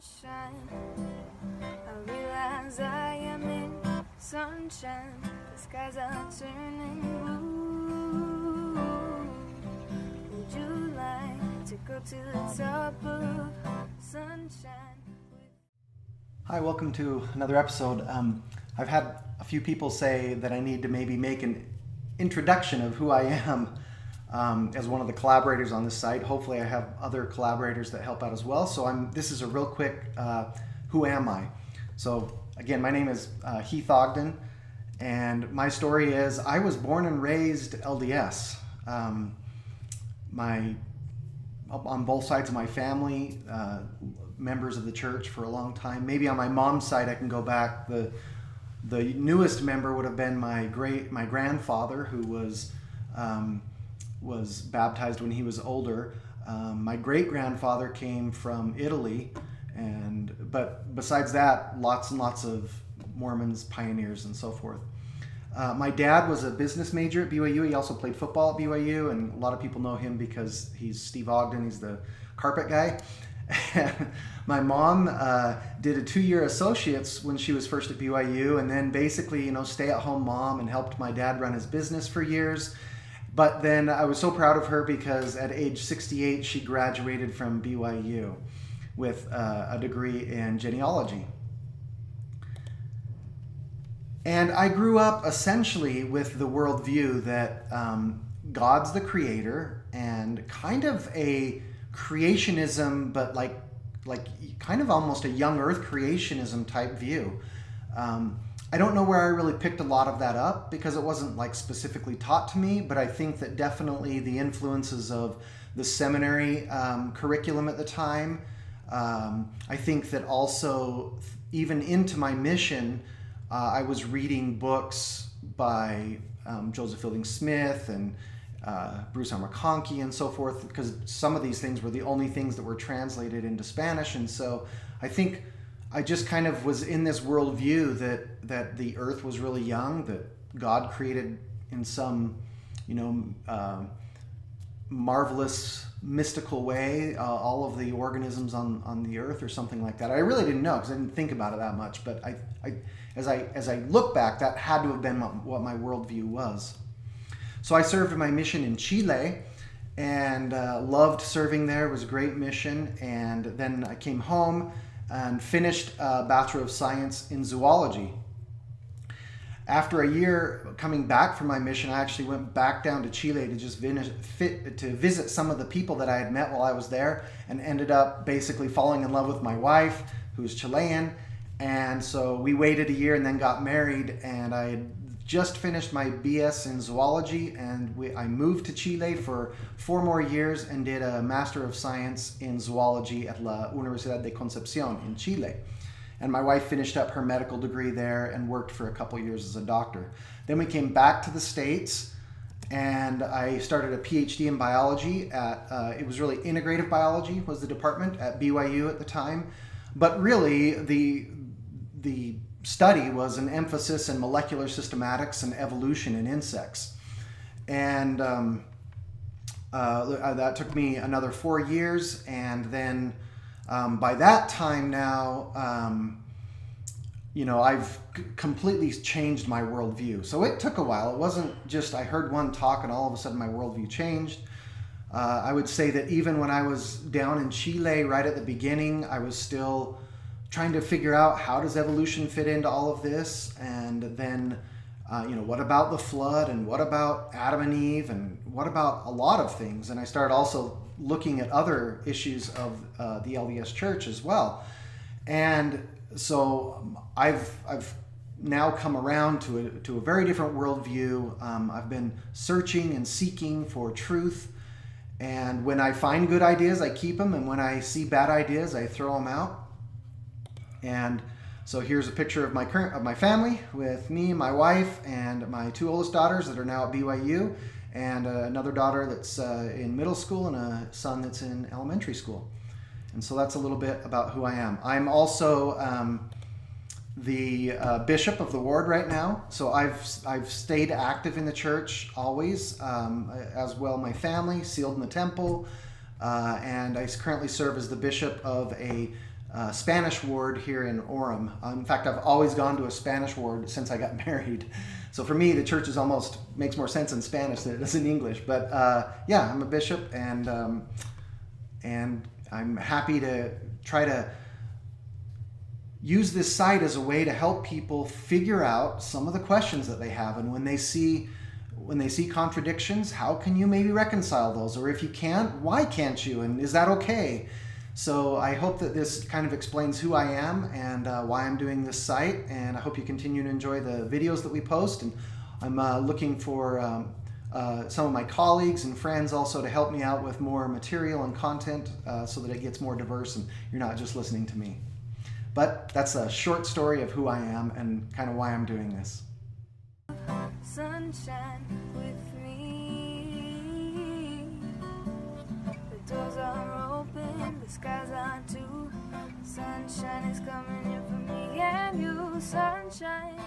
sunshine. I realize I am in sunshine. The skies are turning blue. Would you like to go to the top of sunshine? Hi, welcome to another episode. I've had a few people say that I need to maybe make an introduction of who I am as one of the collaborators on this site. Hopefully I have other collaborators that help out as well. So this is a real quick, who am I? So again, my name is Heath Ogden, and my story is I was born and raised LDS. On both sides of my family, members of the church for a long time. Maybe on my mom's side, I can go back. The newest member would have been my grandfather, who was baptized when he was older. My great grandfather came from Italy, but besides that, lots and lots of Mormons, pioneers, and so forth. My dad was a business major at BYU. He also played football at BYU, and a lot of people know him because he's Steve Ogden. He's the carpet guy. My mom did a 2-year associates when she was first at BYU, and then basically, stay-at-home mom, and helped my dad run his business for years. But then I was so proud of her because at age 68, she graduated from BYU with a degree in genealogy. And I grew up essentially with the worldview that God's the creator, and kind of a creationism, but like kind of almost a young earth creationism type view. I don't know where I really picked a lot of that up because it wasn't specifically taught to me, but I think that definitely the influences of the seminary curriculum at the time. I think that also even into my mission, I was reading books by Joseph Fielding Smith and Bruce R. McConkie and so forth, because some of these things were the only things that were translated into Spanish. And so I think I just kind of was in this worldview that the earth was really young, that God created in some, marvelous, mystical way all of the organisms on the earth or something like that. I really didn't know because I didn't think about it that much. But as I look back, that had to have been what my worldview was. So I served my mission in Chile and loved serving there. It was a great mission. And then I came home and finished a Bachelor of Science in Zoology. After a year coming back from my mission, I actually went back down to Chile to just visit some of the people that I had met while I was there, and ended up basically falling in love with my wife, who's Chilean. And so we waited a year and then got married, and I had just finished my BS in zoology, and I moved to Chile for 4 more years and did a Master of Science in Zoology at La Universidad de Concepción in Chile. And my wife finished up her medical degree there and worked for a couple years as a doctor. Then we came back to the States, and I started a PhD in biology at, it was really integrative biology was the department at BYU at the time. But really, the study was an emphasis in molecular systematics and evolution in insects. And that took me another 4 years, and then by that time now, I've completely changed my worldview. So it took a while. It wasn't just I heard one talk and all of a sudden my worldview changed. I would say that even when I was down in Chile right at the beginning, I was still trying to figure out how does evolution fit into all of this, and then what about the flood, and what about Adam and Eve, and what about a lot of things. And I started also looking at other issues of the LDS Church as well. And so I've now come around to a very different worldview. I've been searching and seeking for truth, and when I find good ideas, I keep them, and when I see bad ideas, I throw them out. And so here's a picture of my family with me, my wife, and my 2 oldest daughters that are now at BYU, and another daughter that's in middle school, and a son that's in elementary school. And so that's a little bit about who I am. I'm also the bishop of the ward right now. So I've stayed active in the church always, as well my family, sealed in the temple, and I currently serve as the bishop of a Spanish ward here in Orem. In fact, I've always gone to a Spanish ward since I got married. So for me, the church is almost makes more sense in Spanish than it does in English. But yeah, I'm a bishop, and I'm happy to try to use this site as a way to help people figure out some of the questions that they have, and when they see contradictions, how can you maybe reconcile those? Or if you can't, why can't you? And is that okay? So I hope that this kind of explains who I am and why I'm doing this site, and I hope you continue to enjoy the videos that we post. And I'm looking for some of my colleagues and friends also to help me out with more material and content so that it gets more diverse and you're not just listening to me. But that's a short story of who I am and kind of why I'm doing this. Sunshine with me. The doors are open, the skies are too. Sunshine is coming in for me and you. Sunshine.